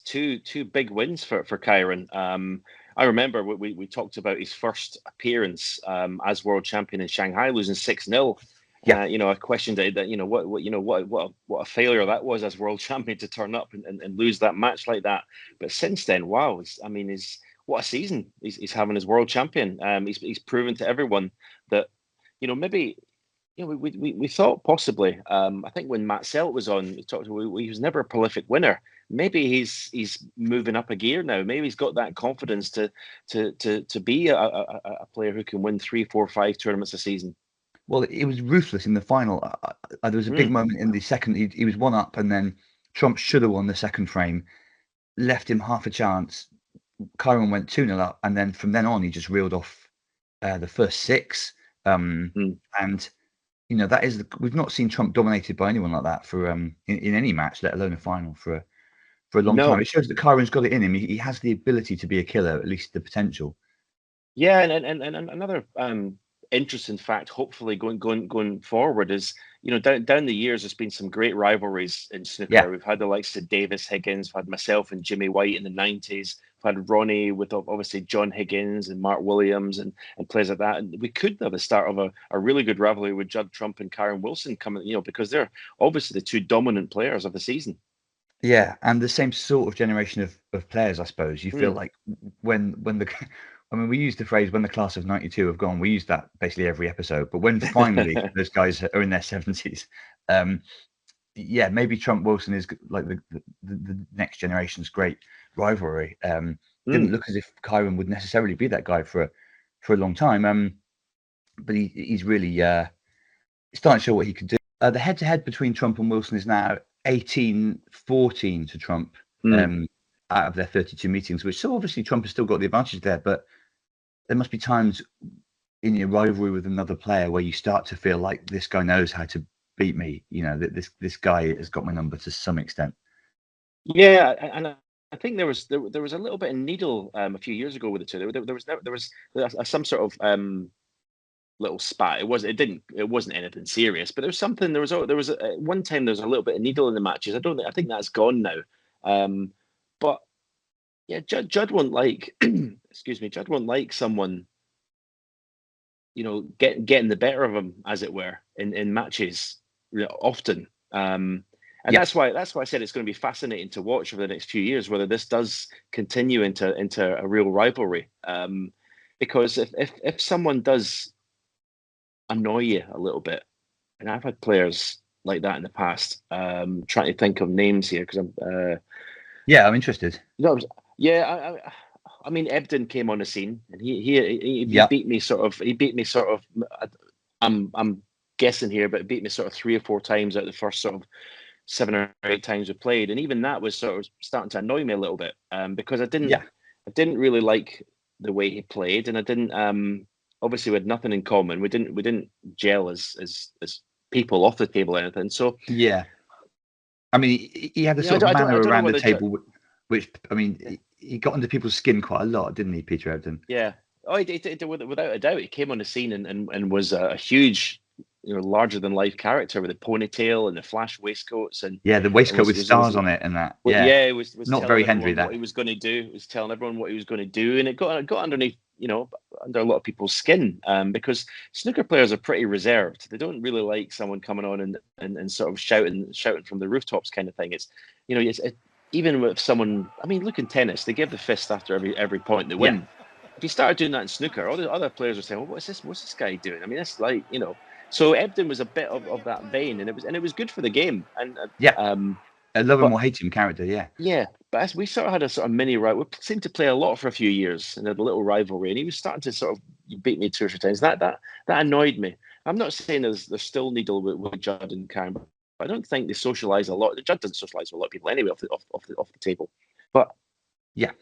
two big wins for Kyren. I remember we talked about his first appearance as world champion in Shanghai, losing 6-0. Yeah. I questioned that. What a failure that was as world champion to turn up and lose that match like that. But since then, wow! What a season he's having as world champion. He's proven to everyone that maybe. We thought possibly. I think when Matt Selt was on, he was never a prolific winner. Maybe he's moving up a gear now. Maybe he's got that confidence to be a player who can win 3, 4, 5 tournaments a season. Well, it was ruthless in the final. There was a big moment in the second. He was 1 up, and then Trump should have won the second frame, left him half a chance. Kyren went 2-0 up, and then from then on, he just reeled off the first 6. And that is we've not seen Trump dominated by anyone like that for in any match, let alone a final for a long time. It shows that Kyren's got it in him. He has the ability to be a killer, at least the potential. Yeah, and another interesting fact, hopefully going forward, is down the years there's been some great rivalries in snooker. Yeah. We've had the likes of Davis Higgins, we've had myself and Jimmy White in the 90s, we've had Ronnie with obviously John Higgins and Mark Williams and players like that. And we could have the start of a really good rivalry with Judd Trump and Kyren Wilson coming, because they're obviously the two dominant players of the season. Yeah, and the same sort of generation of players, I suppose. You feel like when we use the phrase "when the class of '92 have gone," we use that basically every episode. But when finally those guys are in their 70s, maybe Trump Wilson is like the next generation's great rivalry. Didn't look as if Kyren would necessarily be that guy for a long time. But he's really starting to show what he could do. The head-to-head between Trump and Wilson is now 18-14 to Trump out of their 32 meetings, so obviously Trump has still got the advantage there, but there must be times in your rivalry with another player where you start to feel like this guy knows how to beat me, that this guy has got my number to some extent. Yeah, and I think there was a little bit of needle a few years ago with the two. There was some sort of little spat. It wasn't anything serious, but there was one time there was a little bit of needle in the matches. I think that's gone now. But yeah, Judd won't like Judd won't like someone getting the better of him, as it were, in matches often. And that's why I said it's going to be fascinating to watch over the next few years whether this does continue into a real rivalry. Because if someone does annoy you a little bit, and I've had players like that in the past. Trying to think of names here because I'm interested. I mean, Ebdon came on the scene and he beat me sort of. I'm guessing here, but beat me sort of 3 or 4 times out of the first sort of 7 or 8 times we played, and even that was sort of starting to annoy me a little bit because I didn't really like the way he played, and I didn't. Obviously, we had nothing in common. We didn't gel as people off the table or anything. So yeah, I mean, he had a sort of manner around the table, which I mean, he got under people's skin quite a lot, didn't he, Peter Ebdon? Yeah, he did, without a doubt. He came on the scene and was a huge, larger than life character with a ponytail and the flash waistcoats and the waistcoat with stars on it and that. It was not very Hendry. That what he was going to do. It was telling everyone what he was going to do, and it got underneath, under a lot of people's skin because snooker players are pretty reserved. They don't really like someone coming on and sort of shouting from the rooftops kind of thing. It's even with someone. I mean, look in tennis, they give the fist after every point they win. If you started doing that in snooker, all the other players are saying, "Well, what's this guy doing?" I mean, it's like So Ebdon was a bit of that vein, and it was good for the game. And a love him or hate him character, yeah. But as we sort of had a sort of mini rivalry, we seemed to play a lot for a few years and had a little rivalry, and he was starting to sort of beat me 2 or 3 times. That annoyed me. I'm not saying there's still needle with Judd and Kyren, but I don't think they socialise a lot. Judd doesn't socialise with a lot of people anyway off the table. But yeah,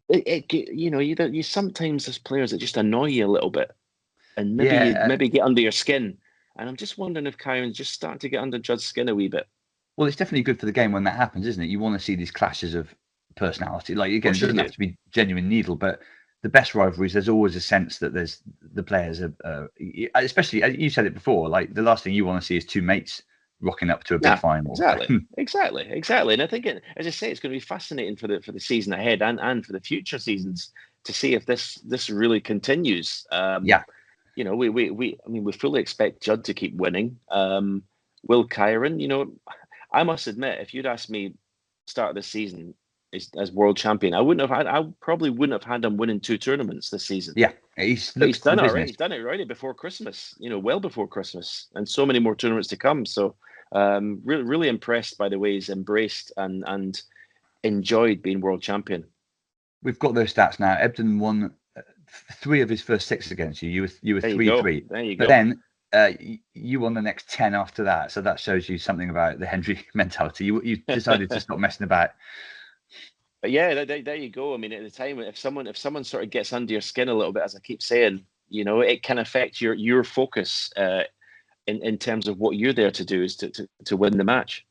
you sometimes there's players that just annoy you a little bit, and maybe get under your skin. And I'm just wondering if Kyren's just starting to get under Judd's skin a wee bit. Well, it's definitely good for the game when that happens, isn't it? You want to see these clashes of personality. Like, again, it doesn't have to be genuine needle, but the best rivalries, there's always a sense that there's the players are, especially, you said it before, like the last thing you want to see is 2 mates rocking up to a big final. Exactly. And I think, as I say, it's going to be fascinating for the season ahead and for the future seasons to see if this really continues. You know, we fully expect Judd to keep winning. Will Kyren, you know, I must admit, if you'd asked me start of the season as world champion, I probably wouldn't have had him winning 2 tournaments this season. Yeah, he's done it already. He's done it already before Christmas. You know, well before Christmas, and so many more tournaments to come. So, really impressed by the way he's embraced and enjoyed being world champion. We've got those stats now. Ebdon won 3 of his first 6 against you. You were 3-3. There you go. But then you won the next 10 after that. So that shows you something about the Hendry mentality. You decided to stop messing about. But yeah, there you go. I mean, at the time, if someone sort of gets under your skin a little bit, as I keep saying, you know, it can affect your focus in terms of what you're there to do, is to win the match.